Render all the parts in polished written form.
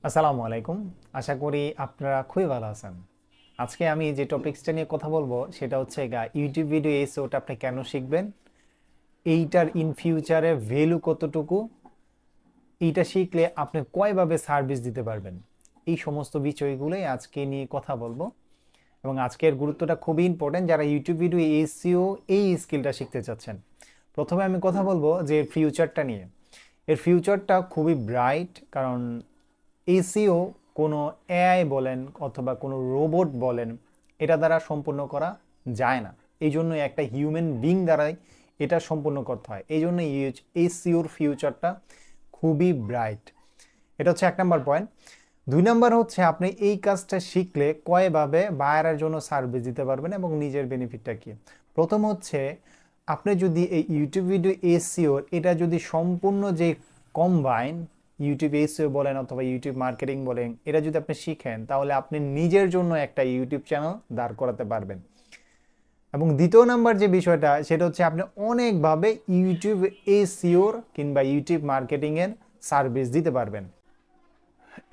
আসসালামু আলাইকুম। আশা করি আপনারা খুবই ভালো আছেন। আজকে আমি যে টপিকসটা নিয়ে কথা বলবো সেটা হচ্ছে ইউটিউব ভিডিও এসইওটা আপনি কেন শিখবেন, এইটার ইন ফিউচারে ভ্যালু কতটুকু, এইটা শিখলে আপনি কয়ভাবে সার্ভিস দিতে পারবেন, এই সমস্ত বিষয়গুলোই আজকে নিয়ে কথা বলবো। এবং আজকের গুরুত্বটা খুবই ইম্পর্টেন্ট যারা ইউটিউব ভিডিও এসইও এই স্কিলটা শিখতে চাচ্ছেন। প্রথমে আমি কথা বলবো যে ফিউচারটা নিয়ে। এর ফিউচারটা খুবই ব্রাইট, কারণ এসইও কোনো এআই বলেন অথবা কোনো রোবট বলেন, এটা দ্বারা সম্পূর্ণ করা যায় না। এই জন্য একটা হিউম্যান বিং দ্বারাই এটা সম্পূর্ণ করতে হয়। এই জন্য এসইওর ফিউচারটা খুবই ব্রাইট। এটা হচ্ছে 1 নম্বর পয়েন্ট। 2 নম্বর হচ্ছে আপনি এই কাজটা শিখলে কয়ভাবে বায়ারের জন্য সার্ভিস দিতে পারবেন এবং নিজের বেনিফিটটা কি। প্রথম হচ্ছে আপনি যদি এই ইউটিউব ভিডিও এসইওর এটা যদি সম্পূর্ণ যে কম্বাইন ইউটিউব এসইও বলেন অথবা ইউটিউব মার্কেটিং বলেন, এটা যদি আপনি শিখেন তাহলে আপনি নিজের জন্য একটা ইউটিউব চ্যানেল দাঁড় করাতে পারবেন। এবং দ্বিতীয় নাম্বার যে বিষয়টা সেটা হচ্ছে আপনি অনেকভাবে ইউটিউব এসইওর কিংবা ইউটিউব মার্কেটিংয়ের সার্ভিস দিতে পারবেন।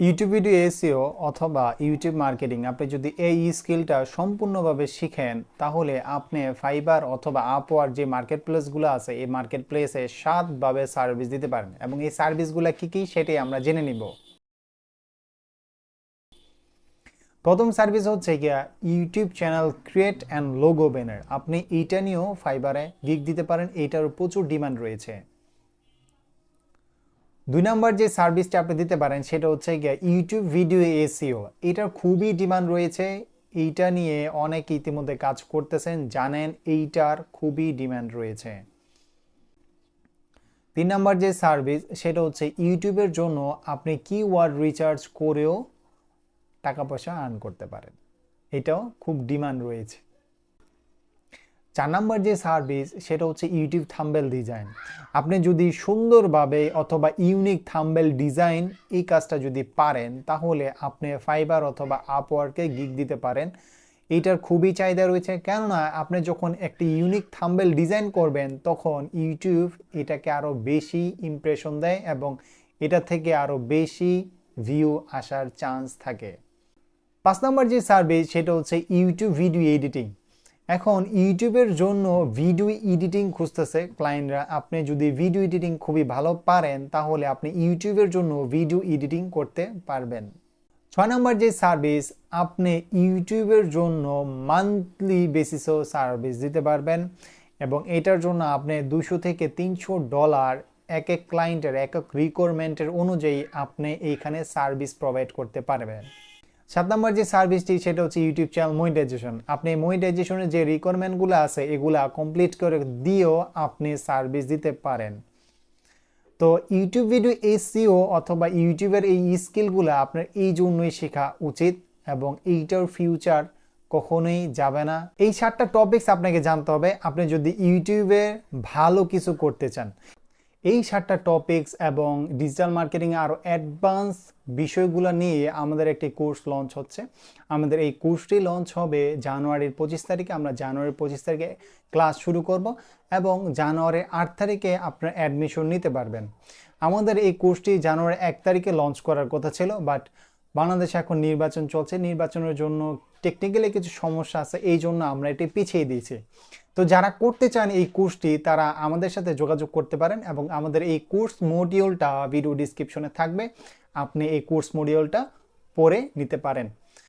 ইউটিউব ভিডিও এসইও অথবা ইউটিউব মার্কেটিং আপনি যদি এই স্কিলটা সম্পূর্ণভাবে শিখেন তাহলে আপনি ফাইবার অথবা আপওয়ার্ক যে মার্কেট প্লেসগুলো আছে এই মার্কেট প্লেসে 7ভাবে সার্ভিস দিতে পারেন। এবং এই সার্ভিসগুলো কি কি সেটাই আমরা জেনে নিব। প্রথম সার্ভিস হচ্ছে গিয়া YouTube channel create and logo banner. আপনি এইটা নিয়েও ফাইবারে গিগ দিতে পারেন, এইটার প্রচুর ডিমান্ড রয়েছে। 2 নম্বর যে সার্ভিসটা আপনি দিতে পারেন সেটা হচ্ছে গিয়ে ইউটিউব ভিডিও এসইও। এটার খুবই ডিমান্ড রয়েছে, এইটা নিয়ে অনেক ইতিমধ্যে কাজ করতেছেন, জানেন এইটার খুবই ডিমান্ড রয়েছে। 3 নম্বর যে সার্ভিস সেটা হচ্ছে ইউটিউবের জন্য আপনি কিওয়ার্ড রিসার্চ করেও টাকা পয়সা আর্ন করতে পারেন, এটাও খুব ডিমান্ড রয়েছে। 4 নম্বর যে সার্ভিস সেটা হচ্ছে ইউটিউব থাম্বনেল ডিজাইন। আপনি যদি সুন্দরভাবে অথবা ইউনিক থাম্বনেল ডিজাইন এই কাজটা যদি পারেন তাহলে আপনি ফাইবার অথবা আপওয়ার্কে গিগ দিতে পারেন। এইটার খুবই চাহিদা রয়েছে, কেননা আপনি যখন একটি ইউনিক থাম্বনেল ডিজাইন করবেন তখন ইউটিউব এটাকে আরও বেশি ইমপ্রেশন দেয় এবং এটা থেকে আরও বেশি ভিউ আসার চান্স থাকে। 5 নম্বর যে সার্ভিস সেটা হচ্ছে ইউটিউব ভিডিও এডিটিং। এখন ইউটিউবের জন্য ভিডিও এডিটিং খুঁজতেছে ক্লায়েন্টরা। আপনি যদি ভিডিও এডিটিং খুবই ভালো পারেন তাহলে আপনি ইউটিউবের জন্য ভিডিও এডিটিং করতে পারবেন। 6 নম্বর যে সার্ভিস আপনি ইউটিউবের জন্য মান্থলি বেসিসেও সার্ভিস দিতে পারবেন এবং এটার জন্য আপনি $200 থেকে $300 এক এক ক্লায়েন্টের এক এক রিকোয়ারমেন্টের অনুযায়ী আপনি এইখানে সার্ভিস প্রোভাইড করতে পারবেন। 7 নম্বর যে সার্ভিসটি সেটা হচ্ছে ইউটিউব চ্যানেল মনিটাইজেশন। আপনি মনিটাইজেশনের যে রিকোয়ারমেন্টগুলো আছে এগুলা কমপ্লিট করে দিয়েও আপনি সার্ভিস দিতে পারেন। তো ইউটিউব ভিডিও এসইও অথবা ইউটিউবের এই স্কিলগুলো আপনার এই জন্যই শেখা উচিত এবং এইটার ফিউচার কখনোই যাবে না। এই 7টা টপিকস আপনাকে জানতে হবে আপনি যদি ইউটিউবে ভালো কিছু করতে চান। এই 7টা টপিকস এবং ডিজিটাল মার্কেটিং আরও অ্যাডভান্স বিষয়গুলো নিয়ে আমাদের একটি কোর্স লঞ্চ হচ্ছে। আমাদের এই কোর্সটি লঞ্চ হবে জানুয়ারির 25 তারিখে। আমরা জানুয়ারির 25 তারিখে ক্লাস শুরু করব এবং জানুয়ারির 8 তারিখে আপনার অ্যাডমিশন নিতে পারবেন। আমাদের এই কোর্সটি জানুয়ারির 1 তারিখে লঞ্চ করার কথা ছিল, বাট বাংলাদেশে এখন নির্বাচন চলছে, নির্বাচনের জন্য টেকনিক্যালি কিছু সমস্যা আছে, এই জন্য আমরা এটি পিছিয়ে দিয়েছি। তো যারা করতে চান এই কোর্সটি তারা আমাদের সাথে যোগাযোগ করতে পারেন এবং আমাদের এই কোর্স মডিউলটা ভিডিও ডিসক্রিপশনে থাকবে, আপনি এই কোর্স মডিউলটা পড়ে নিতে পারেন।